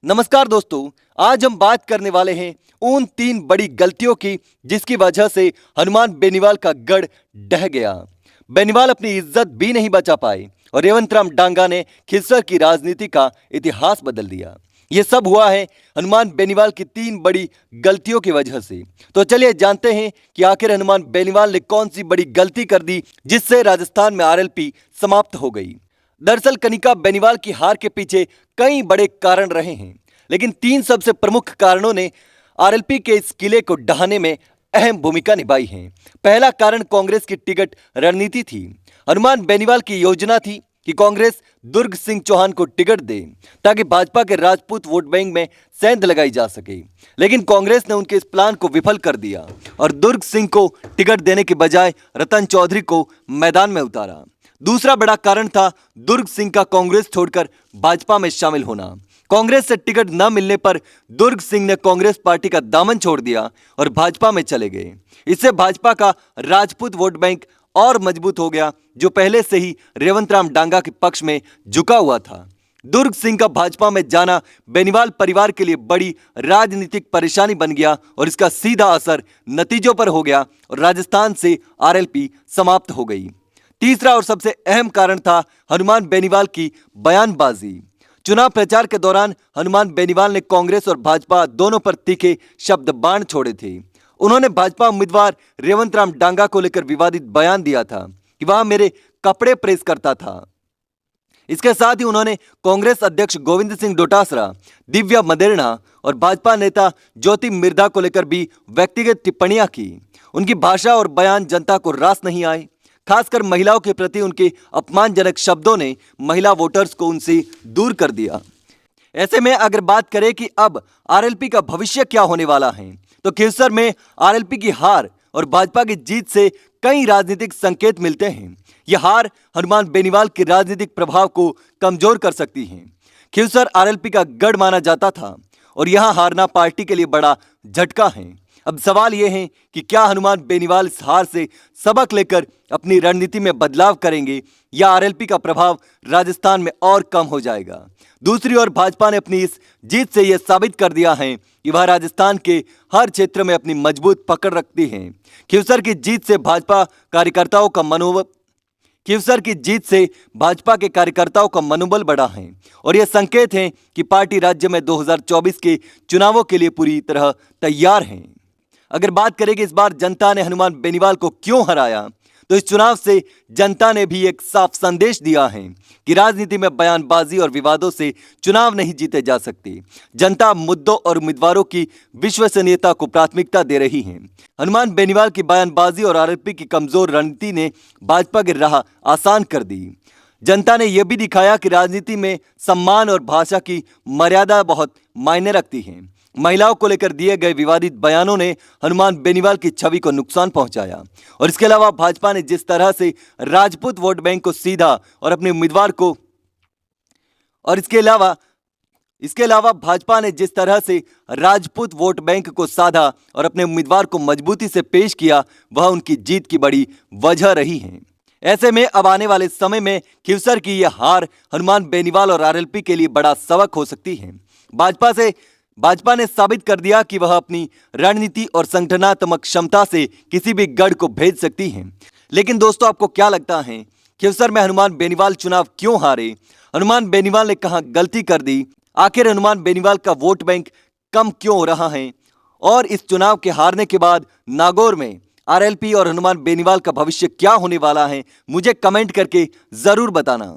नमस्कार दोस्तों, आज हम बात करने वाले हैं उन 3 बड़ी गलतियों की जिसकी वजह से हनुमान बेनीवाल का गढ़ ढह गया। बेनीवाल अपनी इज्जत भी नहीं बचा पाए और रेवंत राम डांगा ने खिसर की राजनीति का इतिहास बदल दिया। यह सब हुआ है हनुमान बेनीवाल की 3 बड़ी गलतियों की वजह से। तो चलिए जानते हैं कि आखिर हनुमान बेनीवाल ने कौन सी बड़ी गलती कर दी जिससे राजस्थान में आरएलपी समाप्त हो गई। दरअसल कनिका बेनीवाल की हार के पीछे कई बड़े कारण रहे हैं, लेकिन 3 सबसे प्रमुख कारणों ने आरएलपी के इस किले को ढहाने में अहम भूमिका निभाई है। पहला कारण कांग्रेस की टिकट रणनीति थी। हनुमान बेनीवाल की योजना थी कि कांग्रेस दुर्ग सिंह चौहान को टिकट दे ताकि भाजपा के राजपूत वोट बैंक में सेंध लगाई जा सके, लेकिन कांग्रेस ने उनके इस प्लान को विफल कर दिया और दुर्ग सिंह को टिकट देने के बजाय रतन चौधरी को मैदान में उतारा। दूसरा बड़ा कारण था दुर्ग सिंह का कांग्रेस छोड़कर भाजपा में शामिल होना। कांग्रेस से टिकट न मिलने पर दुर्ग सिंह ने कांग्रेस पार्टी का दामन छोड़ दिया और भाजपा में चले गए। इससे भाजपा का राजपूत वोट बैंक और मजबूत हो गया, जो पहले से ही रेवंत राम डांगा के पक्ष में झुका हुआ था। दुर्ग सिंह का भाजपा में जाना बेनीवाल परिवार के लिए बड़ी राजनीतिक परेशानी बन गया और इसका सीधा असर नतीजों पर हो गया और राजस्थान से आरएलपी समाप्त हो गई। तीसरा और सबसे अहम कारण था हनुमान बेनीवाल की बयानबाजी। चुनाव प्रचार के दौरान हनुमान बेनीवाल ने कांग्रेस और भाजपा दोनों पर तीखे शब्द बाण छोड़े थे। उन्होंने भाजपा उम्मीदवार रेवंत राम डांगा को लेकर विवादित बयान दिया था कि वह मेरे कपड़े प्रेस करता था। इसके साथ ही उन्होंने कांग्रेस अध्यक्ष गोविंद सिंह डोटासरा, दिव्या मदेरणा और भाजपा नेता ज्योति मिर्धा को लेकर भी व्यक्तिगत टिप्पणियां की। उनकी भाषा और बयान जनता को रास नहीं आए। खासकर महिलाओं के प्रति उनके अपमानजनक शब्दों ने महिला वोटर्स को उनसे दूर कर दिया। ऐसे में अगर बात करें कि अब आरएलपी का भविष्य क्या होने वाला है, तो खिवसर में आरएलपी की हार और भाजपा की जीत से कई राजनीतिक संकेत मिलते हैं। यह हार हनुमान बेनीवाल के राजनीतिक प्रभाव को कमजोर कर सकती है। खिवसर आरएलपी का गढ़ माना जाता था और यहां हारना पार्टी के लिए बड़ा झटका है। अब सवाल यह है कि क्या हनुमान बेनीवाल इस हार से सबक लेकर अपनी रणनीति में बदलाव करेंगे या आरएलपी का प्रभाव राजस्थान में और कम हो जाएगा। दूसरी ओर भाजपा ने अपनी इस जीत से यह साबित कर दिया है कि वह राजस्थान के हर क्षेत्र में अपनी मजबूत पकड़ रखती है। खिवसर की जीत से भाजपा के कार्यकर्ताओं का मनोबल बढ़ा है और यह संकेत है कि पार्टी राज्य में 2024 के चुनावों के लिए पूरी तरह तैयार है। अगर बात करें कि इस बार जनता ने हनुमान बेनीवाल को क्यों हराया, तो इस चुनाव से जनता ने भी एक साफ संदेश दिया है कि राजनीति में बयानबाजी और विवादों से चुनाव नहीं जीते जा सकते। जनता मुद्दों और उम्मीदवारों की विश्वसनीयता को प्राथमिकता दे रही है। हनुमान बेनीवाल की बयानबाजी और आरएलपी की कमजोर रणनीति ने भाजपा की राह आसान कर दी। जनता ने यह भी दिखाया कि राजनीति में सम्मान और भाषा की मर्यादा बहुत मायने रखती है। महिलाओं को लेकर दिए गए विवादित बयानों ने हनुमान बेनीवाल की छवि को नुकसान पहुंचाया और इसके अलावा भाजपा ने जिस तरह से राजपूत वोट बैंक को सीधा और अपने उम्मीदवार को इसके अलावा भाजपा ने जिस तरह से राजपूत वोट बैंक को साधा और अपने उम्मीदवार को मजबूती से पेश किया, वह उनकी जीत की बड़ी वजह रही है। ऐसे में अब आने वाले समय में खिवसर की यह हार हनुमान बेनीवाल और आरएलपी के लिए बड़ा सबक हो सकती है। भाजपा ने साबित कर दिया कि वह अपनी रणनीति और संगठनात्मक क्षमता से किसी भी गढ़ को भेज सकती है। लेकिन दोस्तों, आपको क्या लगता है, खिवसर में हनुमान बेनीवाल चुनाव क्यों हारे? हनुमान बेनीवाल ने कहां गलती कर दी? आखिर हनुमान बेनीवाल का वोट बैंक कम क्यों हो रहा है? और इस चुनाव के हारने के बाद नागौर में आरएलपी और हनुमान बेनीवाल का भविष्य क्या होने वाला है, मुझे कमेंट करके जरूर बताना।